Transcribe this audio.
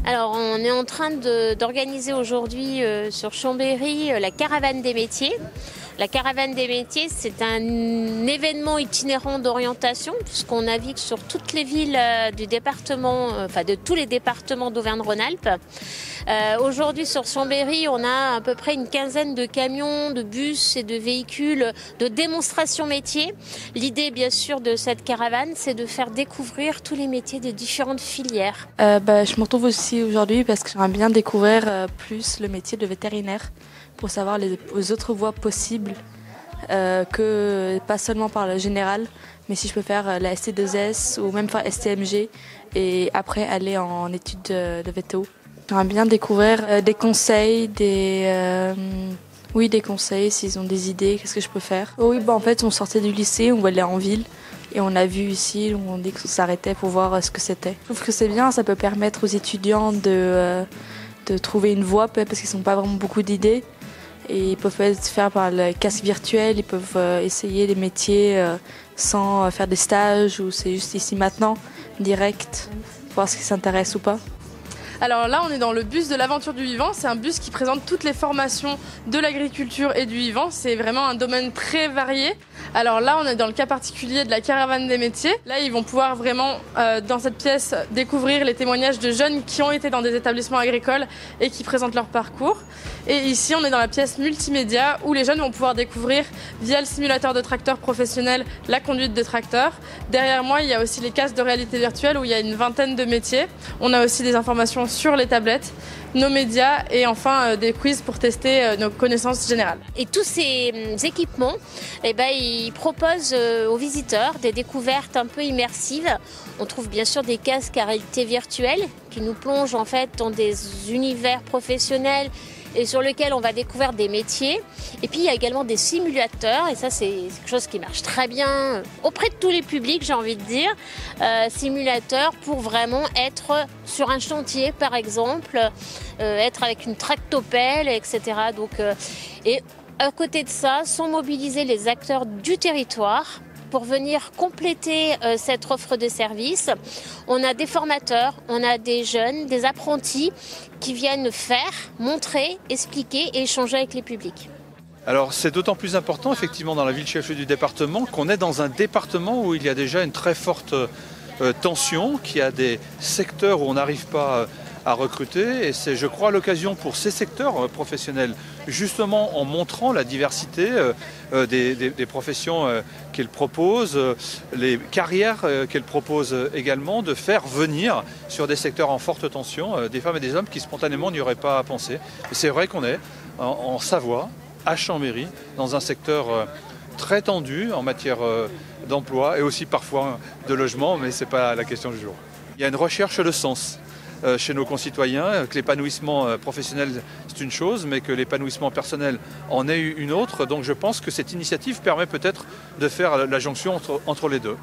Alors, on est en train d'organiser aujourd'hui sur Chambéry la caravane des métiers. La caravane des métiers, c'est un événement itinérant d'orientation puisqu'on navigue sur toutes les villes du département, enfin de tous les départements d'Auvergne-Rhône-Alpes. Aujourd'hui sur Chambéry, on a à peu près une quinzaine de camions, de bus et de véhicules de démonstration métiers. L'idée, bien sûr, de cette caravane, c'est de faire découvrir tous les métiers de différentes filières. Je me retrouve aussi aujourd'hui parce que j'aimerais bien découvrir plus le métier de vétérinaire pour savoir les autres voies possibles que pas seulement par le général, mais si je peux faire la ST2S ou même faire STMG et après aller en études de VTO. J'aimerais bien découvrir des conseils, des conseils s'ils ont des idées, qu'est-ce que je peux faire. Oui, en fait, on sortait du lycée, on allait en ville et on a vu ici, on dit qu'on s'arrêtait pour voir ce que c'était. Je trouve que c'est bien, ça peut permettre aux étudiants de trouver une voie parce qu'ils n'ont pas vraiment beaucoup d'idées. Et ils peuvent faire par le casque virtuel, ils peuvent essayer les métiers sans faire des stages ou c'est juste ici maintenant, direct, voir ce qui s'intéresse ou pas. Alors là, on est dans le bus de l'aventure du vivant. C'est un bus qui présente toutes les formations de l'agriculture et du vivant. C'est vraiment un domaine très varié. Alors là, on est dans le cas particulier de la caravane des métiers. Là, ils vont pouvoir vraiment, dans cette pièce, découvrir les témoignages de jeunes qui ont été dans des établissements agricoles et qui présentent leur parcours. Et ici, on est dans la pièce multimédia où les jeunes vont pouvoir découvrir, via le simulateur de tracteur professionnel, la conduite de tracteur. Derrière moi, il y a aussi les casques de réalité virtuelle où il y a une vingtaine de métiers. On a aussi des informations sur les tablettes, nos médias et enfin des quiz pour tester nos connaissances générales. Et tous ces équipements, ils proposent aux visiteurs des découvertes un peu immersives. On trouve bien sûr des casques à réalité virtuelle qui nous plongent en fait dans des univers professionnels et sur lesquels on va découvrir des métiers. Et puis il y a également des simulateurs, et ça c'est quelque chose qui marche très bien auprès de tous les publics, j'ai envie de dire. Simulateurs pour vraiment être sur un chantier par exemple, être avec une tractopelle, etc. Et à côté de ça, sont mobilisés les acteurs du territoire pour venir compléter cette offre de services. On a des formateurs, on a des jeunes, des apprentis qui viennent faire, montrer, expliquer et échanger avec les publics. Alors c'est d'autant plus important effectivement dans la ville chef-lieu du département qu'on est dans un département où il y a déjà une très forte tension, qu'il y a des secteurs où on n'arrive pas à recruter et c'est je crois l'occasion pour ces secteurs professionnels justement en montrant la diversité des professions qu'elles proposent, les carrières qu'elles proposent également, de faire venir sur des secteurs en forte tension des femmes et des hommes qui spontanément n'y auraient pas pensé. Et c'est vrai qu'on est en Savoie, à Chambéry, dans un secteur très tendu en matière d'emploi et aussi parfois de logement, mais ce n'est pas la question du jour. Il y a une recherche de sens chez nos concitoyens, que l'épanouissement professionnel c'est une chose, mais que l'épanouissement personnel en est une autre. Donc je pense que cette initiative permet peut-être de faire la jonction entre les deux.